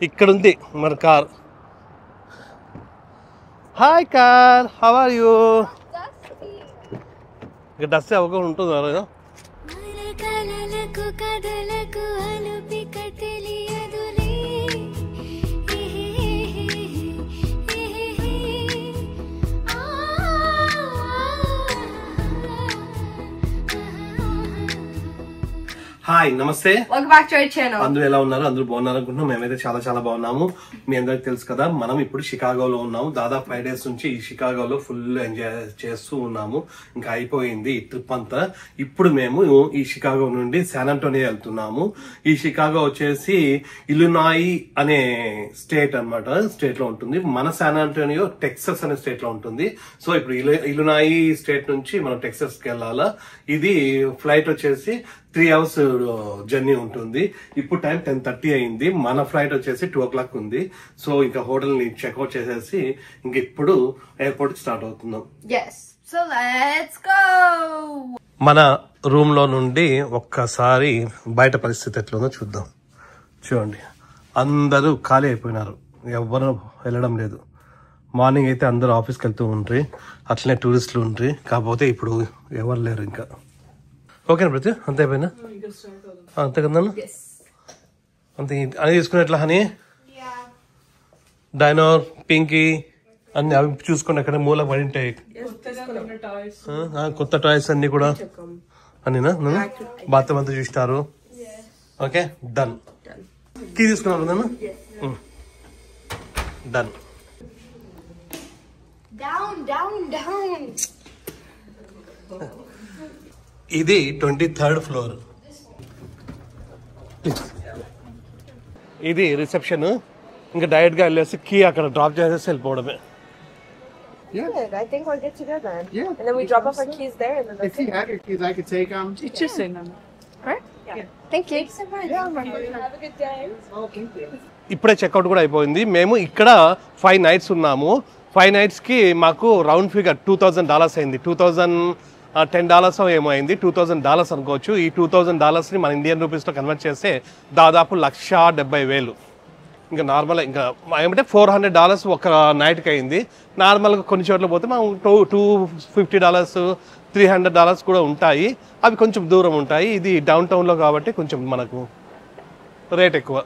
ఇక్కడ ఉంది మన car. Hi car, how are you? ఇక డస్ట్ అవగా ఉంటుంది. హాయ్, నమస్తే. Welcome back to our channel. అందరూ ఎలా ఉన్నారు? అందరూ బాగున్నారు అనుకుంటున్నాం. మేమైతే చాలా చాలా బాగున్నాము. మీ అందరికి తెలుసు కదా, మనం ఇప్పుడు షికాగోలో ఉన్నాము. దాదాపు 5 days నుంచి ఈ షికాగోలో ఫుల్ ఎంజాయ్ చేస్తూ ఉన్నాము. ఇంకా అయిపోయింది ఈ ట్రిప్ అంతా. ఇప్పుడు మేము ఈ షికాగో నుండి శాన్ ఆంటోనియో వెళ్తున్నాము. ఈ షికాగో వచ్చేసి ఇలినాయి అనే స్టేట్ అన్నమాట. స్టేట్ లో ఉంటుంది. మన శాన్ ఆంటోనియో టెక్సస్ అనే స్టేట్ లో ఉంటుంది. సో ఇప్పుడు ఇలినాయి స్టేట్ నుంచి మనం టెక్సస్ కి వెళ్ళాలా. ఇది ఫ్లైట్ వచ్చేసి 3 hours జర్నీ ఉంటుంది. ఇప్పుడు టైం 10:30 అయింది. మన ఫ్లైట్ వచ్చేసి 2 o'clock ఉంది. సో ఇంకా హోటల్ ని చెక్అవుట్ చేసేసి ఇంక ఇప్పుడు ఎయిర్పోర్ట్ స్టార్ట్ అవుతున్నాం. So let's go. మన రూమ్ లో నుండి ఒక్కసారి బయట పరిస్థితి ఎట్లుందో చూద్దాం. చూడండి, అందరూ ఖాళీ అయిపోయినారు. ఎవరు వెళ్ళడం లేదు. మార్నింగ్ అయితే అందరూ ఆఫీస్కి వెళ్తూ ఉండ్రి, అట్లనే టూరిస్టులు ఉండ్రి. కాకపోతే ఇప్పుడు ఎవరు లేరు ఇంకా. ఓకేనా ప్రతి? అంతే అయిపోయినా? అంతే కదా? అంతే అని తీసుకున్నట్లా హనీ, డైనోర్, పింకీ అన్ని అవి చూసుకుని అక్కడ మూల పడి ఉంటాయి. కొత్త టాయ్స్ అన్ని కూడా అన్నీనా? బాత్రూమ్ అంతా చూసినారు. Okay, done. కీ తీసుకున్నారు నన్ను. డన్. ఇది 23rd floor. ఇది రిసెప్షన్. ఇంకా డైరెక్ట్ గా వెళ్ళేసి కీ అక్కడ డ్రాప్ చేసేసి వెళ్ళిపోవడమే. I think we're good to go then. Yeah. And then we drop off our keys there. And then if you have your keys, I could take them. It's just in them. Right? Yeah. Thank you. Thanks so much. Yeah, have a good day. Oh, thank you. ఇప్పుడే checkout కూడా అయిపోయింది. మేము ఇక్కడ 5 nights ఉన్నాము. 5 nights కి మాకు round figure $2,000 అయింది. $2,010 ఏమో అయింది. $2,000 అనుకోవచ్చు. ఈ $2,000 ని మన ఇండియన్ రూపీస్ లో కన్వర్ట్ చేస్తే దాదాపు 1,70,000. ఇంకా నార్మల్ ఇంకా ఏమంటే $400 ఒక నైట్కి అయింది. నార్మల్గా కొన్ని చోట్ల పోతే మనం $250, $300 కూడా ఉంటాయి. అవి కొంచెం దూరం ఉంటాయి. ఇది డౌన్ టౌన్లో కాబట్టి కొంచెం మనకు రేట్ ఎక్కువ.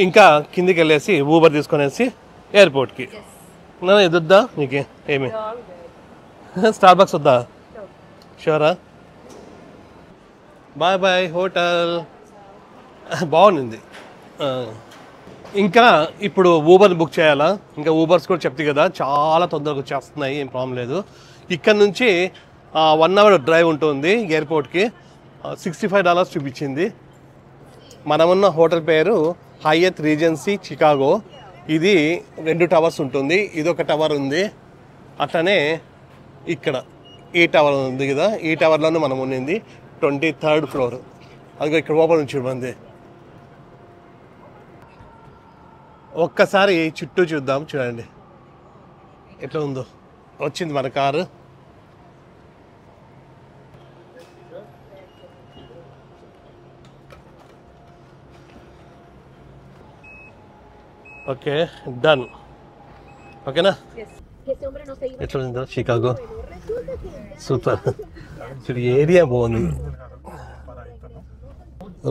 ఇంకా కిందికి వెళ్ళేసి ఊబర్ తీసుకొనేసి ఎయిర్పోర్ట్కి. నన్ను ఎదుద్దా నీకు ఏమి? స్టార్ బక్స్ వద్దా? షూరా? బాయ్ బాయ్ హోటల్. బాగుంది. ఇంకా ఇప్పుడు ఊబర్ బుక్ చేయాలా? ఇంకా ఊబర్స్ కూడా చెప్తే కదా చాలా తొందరగా వచ్చేస్తున్నాయి, ఏం ప్రాబ్లం లేదు. ఇక్కడ నుంచి 1 hour డ్రైవ్ ఉంటుంది ఎయిర్పోర్ట్కి. $65 చూపించింది. మనమున్న హోటల్ పేరు హయత్ రీజెన్సీ షికాగో. ఇది 2 towers ఉంటుంది. ఇది ఒక టవర్ ఉంది. అట్లనే ఇక్కడ ఈ టవర్ ఉంది కదా, ఈ టవర్లోనే మనం ఉన్నింది. 23rd floor. అది ఇక్కడ ఓపెన్ నుంచి చూడండి. ఒక్కసారి చుట్టూ చూద్దాం. చూడండి ఎట్లా ఉందో. వచ్చింది మన కారు. Okay, done. ఓకేనా? ఎట్లా ఉందో షికాగో? సూపర్. చూడు, ఏరియా బాగుంది.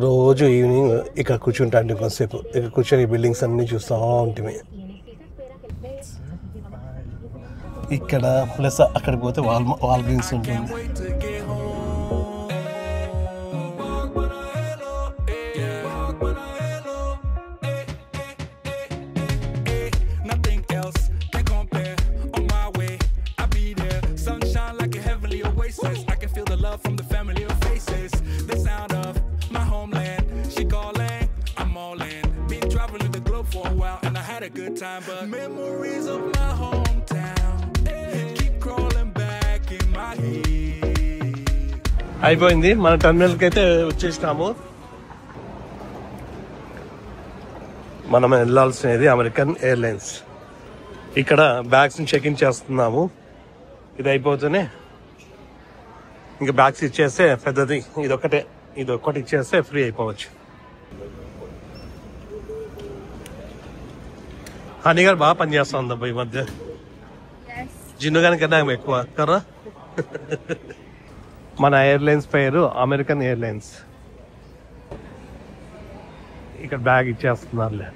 రోజు ఈవినింగ్ ఇక్కడ కూర్చుంటాండి కొంతసేపు. ఇక్కడ కూర్చొని బిల్డింగ్స్ అన్ని చూస్తూ ఉంటుంది. ఇక్కడ ప్లస్ అక్కడికి పోతే వాల్ గ్రీన్స్ ఉంటుంది. Memories of my hometown keep crawling back in my head. అయిపోయింది. మన టర్మినల్కి అయితే వచ్చేసినాము. మనం వెళ్ళాల్సినది అమెరికన్ ఎయిర్లైన్స్. ఇక్కడ బ్యాగ్స్ ని చెక్ ఇన్ చేస్తున్నాము. ఇది అయిపోతేనే ఇంకా బ్యాగ్స్ ఇచ్చేస్తే పెద్దది ఇది ఒక్కటి ఇచ్చేస్తే ఫ్రీ అయిపోవచ్చు. హనీ గారు బాగా పనిచేస్తుంది అబ్బా ఈ మధ్య. జిన్ను గారి కన్నా ఆమె ఎక్కువ కదా. మన ఎయిర్లైన్స్ పేరు అమెరికన్ ఎయిర్లైన్స్. ఇక్కడ బ్యాగ్ ఇచ్చేస్తున్నారులే.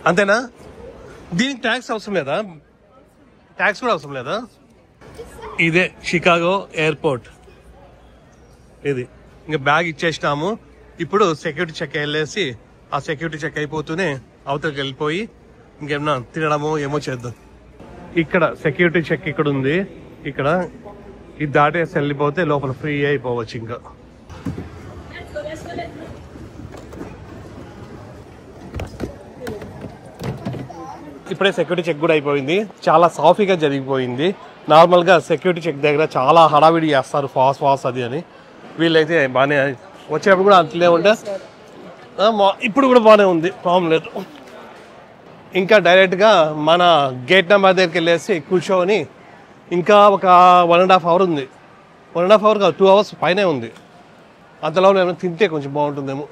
అంతేనా? దీనికి ట్యాక్స్ అవసరం లేదా? ట్యాక్స్ కూడా అవసరం లేదా? ఇదే షికాగో ఎయిర్పోర్ట్. ఇది ఇంకా బ్యాగ్ ఇచ్చేసినాము. ఇప్పుడు సెక్యూరిటీ చెక్ వెళ్ళేసి ఆ సెక్యూరిటీ చెక్ అయిపోతూనే అవతలకి వెళ్ళిపోయి ఇంకేమన్నా తినడమో ఏమో చేద్దాం. ఇక్కడ సెక్యూరిటీ చెక్ ఇక్కడ ఉంది. ఇక్కడ ఇది దాటేసి వెళ్ళిపోతే లోపల ఫ్రీ అయిపోవచ్చు. ఇంకా ఇప్పుడే సెక్యూరిటీ చెక్ కూడా అయిపోయింది. చాలా సాఫీగా జరిగిపోయింది. నార్మల్గా సెక్యూరిటీ చెక్ దగ్గర చాలా హడావిడి చేస్తారు, ఫాస్ట్ అది అని. వీళ్ళైతే బాగానే వచ్చేటప్పుడు కూడా అంతలే ఉంటే ఇప్పుడు కూడా బాగానే ఉంది, ప్రాబ్లం లేదు. ఇంకా డైరెక్ట్గా మన గేట్ నెంబర్ దగ్గరికి వెళ్ళేసి కూర్చొని ఇంకా ఒక 1.5 hours ఉంది. 1.5 hours కాదు, 2 hours పైనే ఉంది. అంతలో ఏమైనా తింటే కొంచెం బాగుంటుందేమో.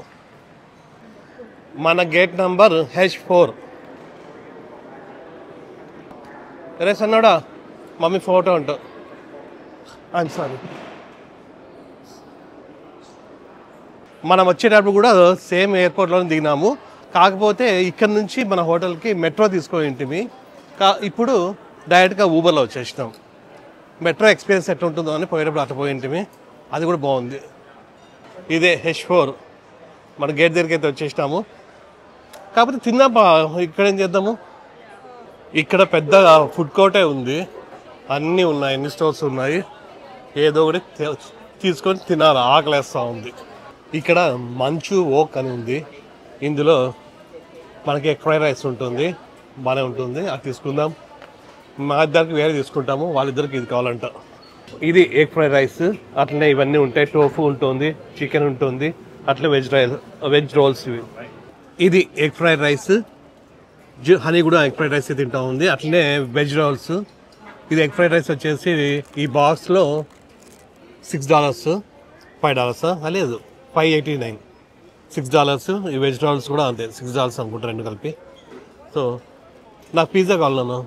మన గేట్ నంబర్ H4. రే సన్నాడా మమ్మీ ఫోటో అంటూ. I'm sorry. మనం వచ్చేటప్పుడు కూడా సేమ్ ఎయిర్పోర్ట్లోనే దిగినాము. కాకపోతే ఇక్కడ నుంచి మన హోటల్కి మెట్రో తీసుకొని ఇప్పుడు డైరెక్ట్గా ఊబర్లో వచ్చేసినాం. మెట్రో ఎక్స్పీరియన్స్ ఎట్లా ఉంటుందో అని పోయేటప్పుడు అట్లా పోయింటిమి. అది కూడా బాగుంది. ఇదే H4. మన గేట్ దగ్గరికి అయితే వచ్చేసినాము. కాకపోతే తిన్నాపా, ఇక్కడ ఏం చేద్దాము. ఇక్కడ పెద్ద ఫుడ్ కోర్టే ఉంది, అన్నీ ఉన్నాయి, అన్ని స్టోర్స్ ఉన్నాయి. ఏదో ఒకటి తీసుకొని తినాలి, ఆకలేస్తూ ఉంది. ఇక్కడ మంచు ఓక్ అని ఉంది. ఇందులో మనకి ఎగ్ ఫ్రైడ్ రైస్ ఉంటుంది, బాగానే ఉంటుంది. అది తీసుకుందాం. మా ఇద్దరికి వేరే తీసుకుంటాము, వాళ్ళిద్దరికి ఇది కావాలంట. ఇది ఎగ్ ఫ్రైడ్ రైస్. అట్లనే ఇవన్నీ ఉంటాయి. టోఫు ఉంటుంది, చికెన్ ఉంటుంది, అట్లే వెజ్ రోల్స్ ఇవి. ఇది ఎగ్ ఫ్రైడ్ రైస్. హనీ కూడా ఎగ్ ఫ్రైడ్ రైస్ తింటా ఉంది. అట్లనే వెజ్ రోల్స్. ఇది ఎగ్ ఫ్రైడ్ రైస్ వచ్చేసి ఈ బాక్స్లో $6, $5 లేదు, $5.89, $6. ఈ వెజ్ రోల్స్ కూడా అంతే, $6 అనుకుంటా, రెండు కలిపి. సో నాకు పిజ్జా కావాలను.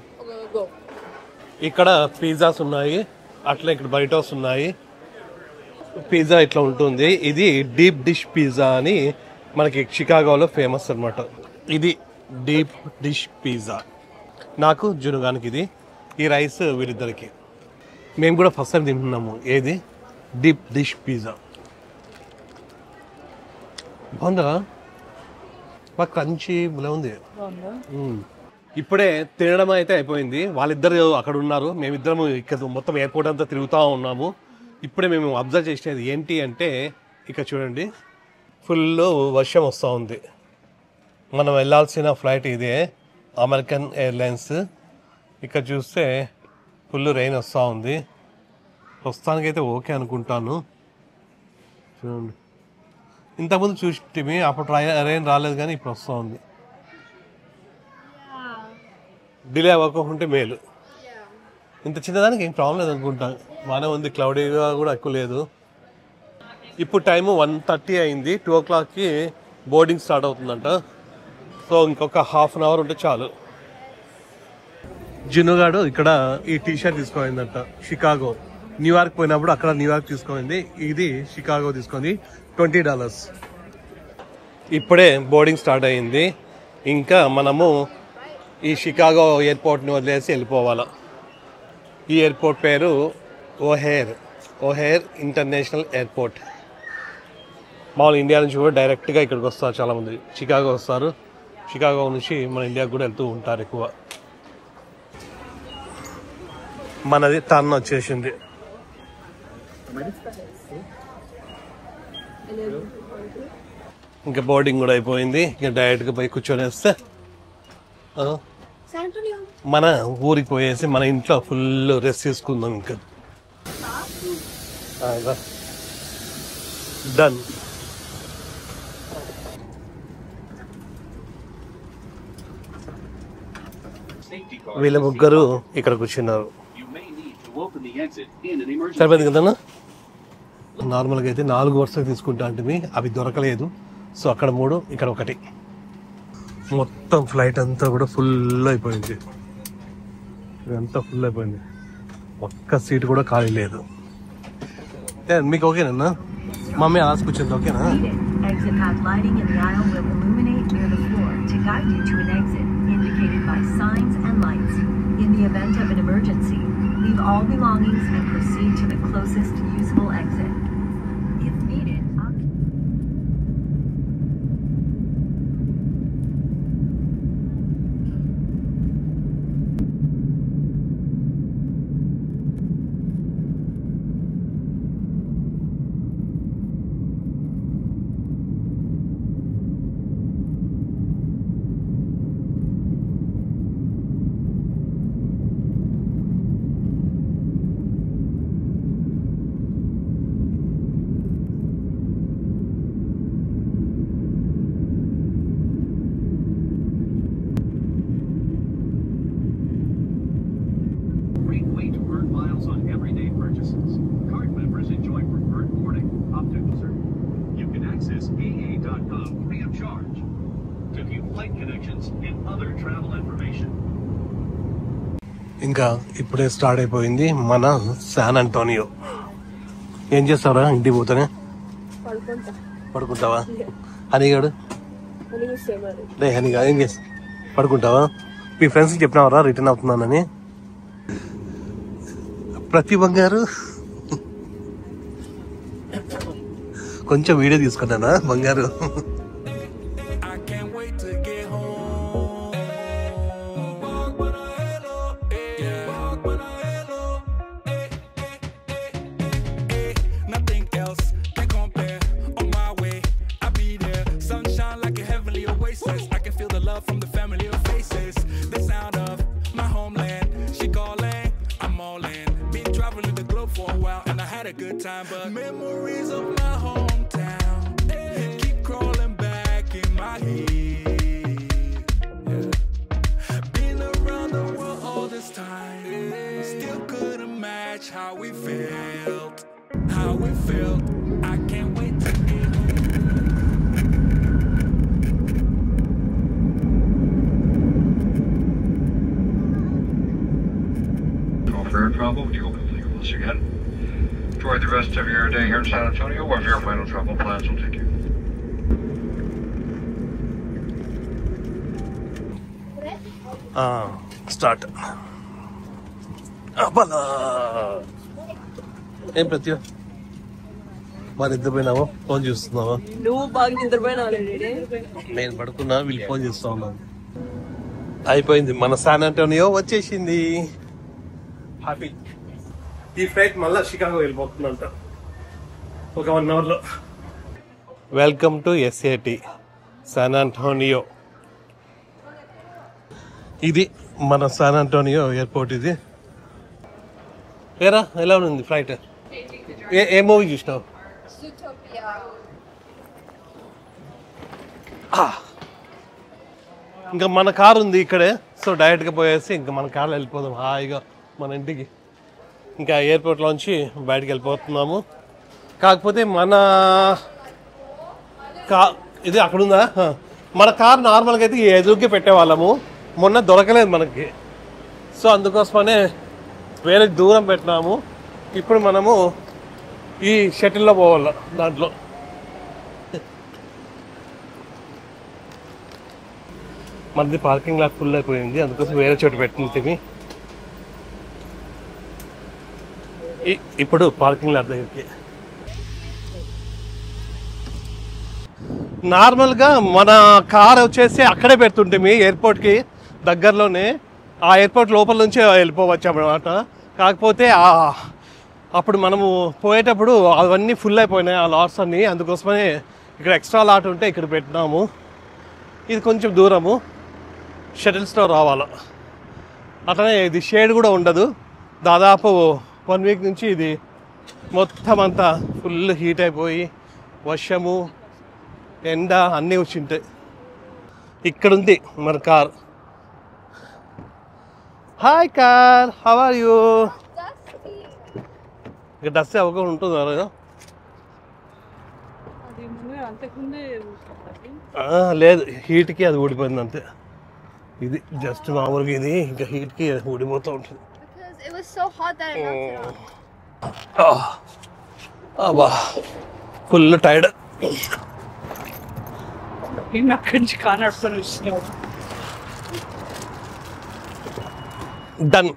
ఇక్కడ పిజ్జాస్ ఉన్నాయి, అట్లా ఇక్కడ బరిటోస్ ఉన్నాయి. పిజ్జా ఇట్లా ఉంటుంది. ఇది డీప్ డిష్ పిజ్జా అని మనకి షికాగోలో ఫేమస్ అనమాట. ఇది డీప్ డిష్ పిజ్జా. నాకు జునుగానికి ఇది. ఈ రైస్ వీరిద్దరికి. మేము కూడా ఫస్ట్ టైం తింటున్నాము. ఏది డీప్ డిష్ పిజ్జా. బాగుందా? బాగా క్రంచీ ఇలా ఉంది. ఇప్పుడే తినడం అయితే అయిపోయింది. వాళ్ళిద్దరు అక్కడ ఉన్నారు, మేమిద్దరం ఇక్కడ మొత్తం ఎయిర్పోర్ట్ అంతా తిరుగుతూ ఉన్నాము. ఇప్పుడే మేము అబ్జర్వ్ చేసేది ఏంటి అంటే, ఇక్కడ చూడండి, ఫుల్ వర్షం వస్తూ ఉంది. మనం వెళ్ళాల్సిన ఫ్లైట్ ఇదే, అమెరికన్ ఎయిర్లైన్స్. ఇక్కడ చూస్తే ఫుల్ రెయిన్ వస్తూ ఉంది. ప్రస్తుతానికైతే ఓకే అనుకుంటాను. చూడండి, ఇంతకుముందు చూసి అప్పుడు రెయిన్ రాలేదు, కానీ ఇప్పుడు వస్తూ ఉంది. డిలే అవ్వకుంటే మేలు. ఇంత చిన్నదానికి ఏం ప్రాబ్లం లేదు అనుకుంటాను. బాగానే ఉంది, క్లౌడీగా కూడా ఎక్కువ లేదు. ఇప్పుడు టైము 1:30 అయింది. 2 o'clockకి బోర్డింగ్ స్టార్ట్ అవుతుందంట. సో ఇంకొక ½ hour ఉంటే చాలు. జినుగాడు ఇక్కడ ఈ టీషర్ట్ తీసుకోయిందంట. షికాగో, న్యూయార్క్ పోయినప్పుడు అక్కడ న్యూయార్క్ తీసుకోయింది. ఇది షికాగో తీసుకుంది, $20. ఇప్పుడే బోర్డింగ్ స్టార్ట్ అయింది. ఇంకా మనము ఈ షికాగో ఎయిర్పోర్ట్ని వదిలేసి వెళ్ళిపోవాలి. ఈ ఎయిర్పోర్ట్ పేరు ఓహేర్ ఇంటర్నేషనల్ ఎయిర్పోర్ట్. మామూలు ఇండియా నుంచి కూడా డైరెక్ట్గా ఇక్కడికి వస్తారు చాలామంది. షికాగో వస్తారు, షికాగో నుంచి మన ఇండియాకి కూడా వెళ్తూ ఉంటారు ఎక్కువ. మనది టర్న్ వచ్చేసింది. ఇంకా బోర్డింగ్ కూడా అయిపోయింది. ఇంకా డైరెక్ట్గా పోయి కూర్చొనేస్తే మన ఊరికి పోయేసి మన ఇంట్లో ఫుల్ రెస్ట్ తీసుకుందాం. ఇంకా డన్. వీళ్ళ ముగ్గురు ఇక్కడ కూర్చున్నారు. సరిపోయింది కదన్నా. నార్మల్గా అయితే 4 వరుసలు తీసుకుంటా అంటే అవి దొరకలేదు. సో అక్కడ 3, ఇక్కడ 1. మొత్తం ఫ్లైట్ అంతా కూడా ఫుల్ అయిపోయింది. ఇదంతా ఫుల్ అయిపోయింది, ఒక్క సీట్ కూడా ఖాళీ లేదు. మీకు ఓకేనా? మమ్మీ అలా కూర్చుంది, ఓకేనా? Exit path lighting in the aisle will illuminate near the floor to guide you to an exit indicated by signs and lights. In the event of an emergency, leave all belongings and proceed to the closest usable exit. If needed, Great way to earn miles on everyday purchases. Card members enjoy preferred boarding, optical service. You can access AA.com free of charge to view flight connections and other travel information. ఇంకా ఇప్పుడే start అయిపోయింది మన San Antonio. ఏం చేస్తావరా ఇంటికి పోతానే? పడుకుంటావా? హనీగాడు రే, హనీగా ఏం చేస్తా? పడుకుంటావా? మీ ఫ్రెండ్స్కి చెప్పినావరా రిటర్న్ అవుతున్నానని? ప్రతి బంగారు కొంచెం వీడియో తీసుకున్నానా బంగారు? I can't wait to get home. Walk with a halo, yeah. Walk with a halo, nothing else can compare. On my way, I'll be there. Sunshine like a heavenly oasis. I can feel the love from the familiar faces. The sound of my homeland. She calling, I'm all in. Been traveling the globe for a while and I had a good time, but memories of my hometown keep crawling back in my head. Yeah. Been around the world all this time, still couldn't match how we felt. How we felt. I can't wait to get For air travel, you will complete with us again. Enjoy the rest of your day here in San Antonio, wherever your final travel plans will take you. Start. ఏం ప్రత్యో మరి నిద్రపోయినావా? Phone చూస్తున్నావా? నువ్వు బాగా నిద్రపోయినా నేను పడుకున్నా, వీళ్ళు phone చేస్తా ఉన్నాను. అయిపోయింది, మన శాన్ అంటోనియో వచ్చేసింది. హ్యాపీ. ఈ ఫ్లైట్ మళ్ళీ షికాగో వెళ్ళిపోతుందంట ఒక 1 అవర్లో. Welcome to SAT San Antonio. ఇది మన శాన్ అంటోనియో ఎయిర్పోర్ట్. ఇది వేరా ఎలా ఉంది ఫ్లైట్? ఏ మూవీ చూసినావు? ఇంకా మన కారు ఉంది ఇక్కడే, సో డైరెక్ట్గా పోయేసి ఇంకా మన కార్లో వెళ్ళిపోదాం హాయిగా మన ఇంటికి. ఇంకా ఎయిర్పోర్ట్లోంచి బయటకు వెళ్ళిపోతున్నాము. కాకపోతే మన ఇది అక్కడ ఉందా? మన కార్ నార్మల్గా అయితే ఎదురుగా పెట్టేవాళ్ళము, మొన్న దొరకలేదు మనకి, సో అందుకోసమనే వేరే దూరం పెట్టినాము. ఇప్పుడు మనము ఈ షటిల్లో పోవాలి. దాంట్లో మనది పార్కింగ్ లాట్ ఫుల్ అయిపోయింది, అందుకోసం వేరే చోటు పెట్టింది. ఇప్పుడు పార్కింగ్ లాట్ దగ్గరికి. నార్మల్గా మన కార్ వచ్చేసి అక్కడే పెడుతుంటే ఎయిర్పోర్ట్కి దగ్గరలోనే, ఆ ఎయిర్పోర్ట్ లోపల నుంచే వెళ్ళిపోవచ్చు అన్నమాట. కాకపోతే అప్పుడు మనము పోయేటప్పుడు అవన్నీ ఫుల్ అయిపోయినాయి ఆ లాట్స్ అన్నీ, అందుకోసమనే ఇక్కడ ఎక్స్ట్రా లాట్ ఉంటే ఇక్కడ పెట్టినాము. ఇది కొంచెం దూరము, షటిల్ స్టోర్ రావాలి. అట్లనే ఇది షేడ్ కూడా ఉండదు. దాదాపు 1 వీక్ నుంచి ఇది మొత్తం అంతా ఫుల్ హీట్ అయిపోయి వర్షము ఎండ అన్నీ వచ్చింటాయి. ఇక్కడ ఉంది మన car. Hi car, how are you? ఇక డస్ట్ అవ్వకుండా ఉంటుంది కదా. లేదు, హీట్కి అది ఊడిపోయింది అంతే. ఇది జస్ట్ మామూలుగా ఇది ఇంకా హీట్కి ఊడిపోతూ ఉంటుంది. Because it was so hot that I melted off. అబ్బా ఫుల్ టైర్డ్. డన్.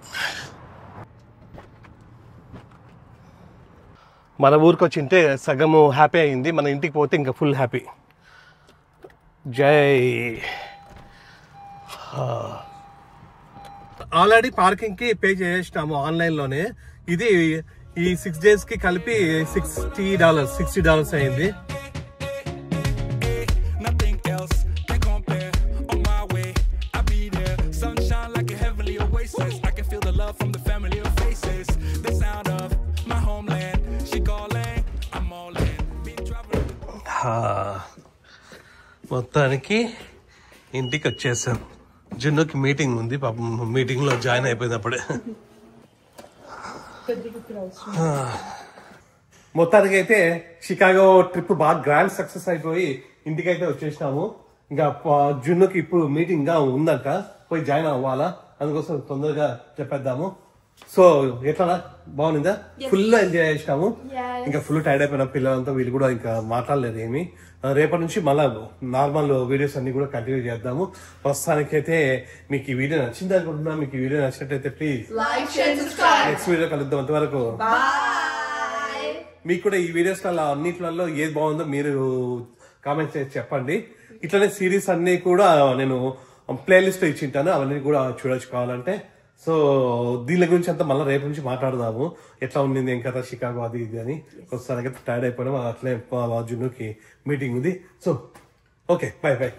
మన ఊరికి వచ్చింటే సగము హ్యాపీ అయింది, మన ఇంటికి పోతే ఇంకా ఫుల్ హ్యాపీ. జై. ఆల్రెడీ పార్కింగ్కి పే చేసినాము ఆన్లైన్లోనే. ఇది ఈ 6 daysకి కలిపి $60 అయింది. Nothing else can compare. On my way, I'll be there. Sunshine like a heavenly oasis. I can feel the love from the familiar faces. The sound of my homeland. She calling, I'm all in. Been traveling. మొత్తానికి ఇంటికి వచ్చేసాం. జున్నుకి meeting ఉంది, పాపం మీటింగ్లో join అయిపోయినప్పుడే. మొత్తానికి అయితే Chicago trip బాగా grand success అయిపోయి ఇంటికైతే వచ్చేసినాము. ఇంకా జున్నుకి ఇప్పుడు మీటింగ్ గా ఉందంట, పోయి జాయిన్ అవ్వాలా, అందుకోసం తొందరగా చెప్పేద్దాము. సో ఎట్లా బాగుందా? ఫుల్ ఎంజాయ్ చేసినాము. ఇంకా ఫుల్ టైర్డ్ అయిపోయిన పిల్లలంతా, వీళ్ళు కూడా ఇంకా మాట్లాడలేదు ఏమి. రేపటి నుంచి మళ్ళా నార్మల్ వీడియోస్ అన్ని కూడా కంటిన్యూ చేద్దాము. ప్రస్తుతానికైతే మీకు ఈ వీడియో నచ్చింది అనుకుంటున్నా. మీకు ఈ వీడియో నచ్చినట్టయితే please Like, share, subscribe. Next video కలుద్దాం. అంతవరకు మీకు కూడా ఈ వీడియోస్ అన్నిట్లలో ఏది బాగుందో మీరు కామెంట్ చేసి చెప్పండి. ఇట్లనే సిరీస్ అన్ని కూడా నేను ప్లేలిస్ట్ ఇచ్చింటాను, అవన్నీ కూడా చూడొచ్చు కావాలంటే. సో దీని గురించి అంతా మళ్ళీ రేపు నుంచి మాట్లాడదాము, ఎట్లా ఉండింది ఏం కదా షికాగో అది ఇది అని. ప్రస్తుతానికి టైర్డ్ అయిపోయినా అట్లే జున్నుకి మీటింగ్ ఉంది. So okay, by by.